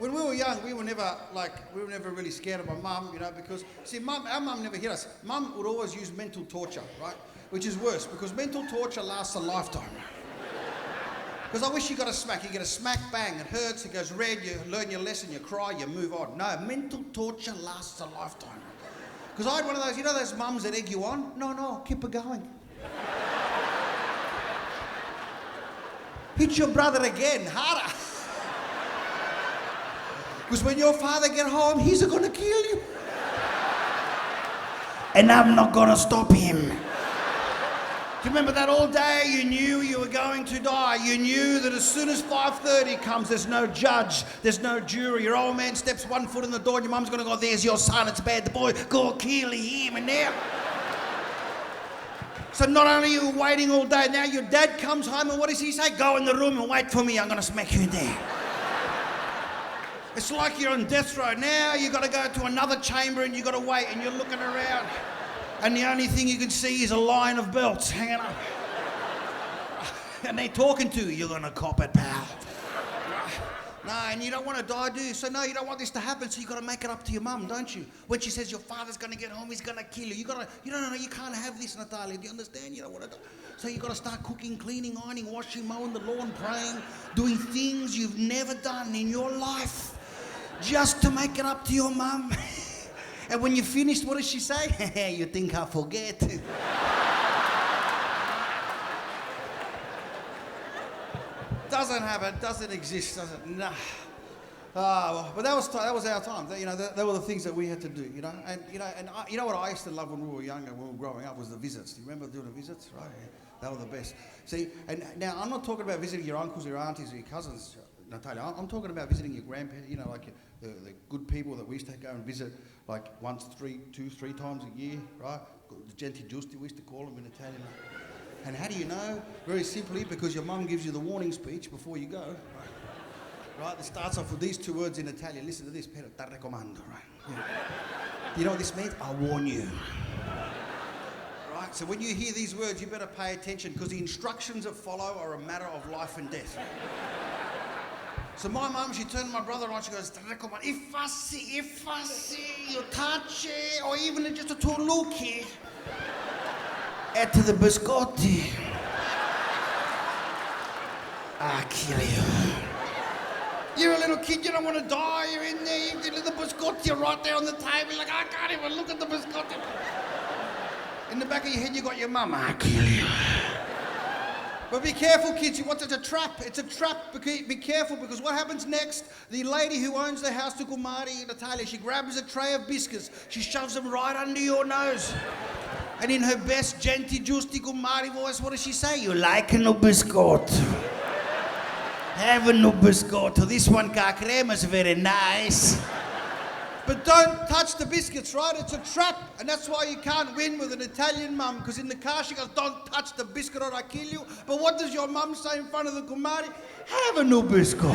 when we were young, we were never really scared of my mum, you know, because, see, our mum never hit us. Mum would always use mental torture, right? Which is worse, because mental torture lasts a lifetime. Because I wish you got a smack. You get a smack, bang, it hurts, it goes red, you learn your lesson, you cry, you move on. No, mental torture lasts a lifetime. Because I had one of those, you know those mums that egg you on? No, keep it going. Hit your brother again, harder. Because when your father get home, he's gonna kill you. And I'm not gonna stop him. Do you remember that all day you knew you were going to die? You knew that as soon as 5:30 comes, there's no judge, there's no jury. Your old man steps one foot in the door and your mum's going to go, there's your son, it's bad, the boy, go kill him. And now... So not only are you waiting all day, now your dad comes home and what does he say? Go in the room and wait for me, I'm going to smack you in there. It's like you're on death row. Now you've got to go to another chamber and you've got to wait and you're looking around. And the only thing you can see is a line of belts hanging up. And they're talking to you. You're going to cop it, pal. No, and you don't want to die, do you? So no, you don't want this to happen, so you've got to make it up to your mum, don't you? When she says your father's going to get home, he's going to kill you. You can't have this, Natalia. Do you understand? You don't want to die. So you've got to start cooking, cleaning, ironing, washing, mowing the lawn, praying, doing things you've never done in your life just to make it up to your mum. And when you're finished, what does she say? You think I forget? Doesn't happen, doesn't exist, doesn't, nah. But that was our time. You know, that were the things that we had to do, you know. And you know what I used to love when we were younger, when we were growing up, was the visits. Do you remember doing the visits? Right, yeah. They were the best. See, and now I'm not talking about visiting your uncles, your aunties, or your cousins, Natalia. I'm talking about visiting your grandparents, you know, like the good people that we used to go and visit, like two, three times a year, right? The genti giusti, we used to call them in Italian. And how do you know? Very simply, because your mum gives you the warning speech before you go, right? It starts off with these two words in Italian. Listen to this, Pero te raccomando, right? Yeah. You know what this means? I warn you. Right? So when you hear these words, you better pay attention, because the instructions that follow are a matter of life and death. So my mum, she turned to my brother on, she goes, if I see you touch it, or even just a to look here, at the biscotti, I'll kill you. You're a little kid, you don't want to die, you're in there, you did the biscotti right there on the table, like, I can't even look at the biscotti. In the back of your head, you got your mum, I'll kill you. But be careful, kids. It's a trap. It's a trap. Be careful, because what happens next? The lady who owns the house to Kumari in Italia, she grabs a tray of biscuits. She shoves them right under your nose. And in her best genti giusti Kumari voice, what does she say? You like a no biscotto? Have a no biscotto. This one, crema, is very nice. But don't touch the biscuits, right? It's a trap. And that's why you can't win with an Italian mum, because in the car she goes, don't touch the biscuit or I kill you. But what does your mum say in front of the Kumari? Have a no biscuit.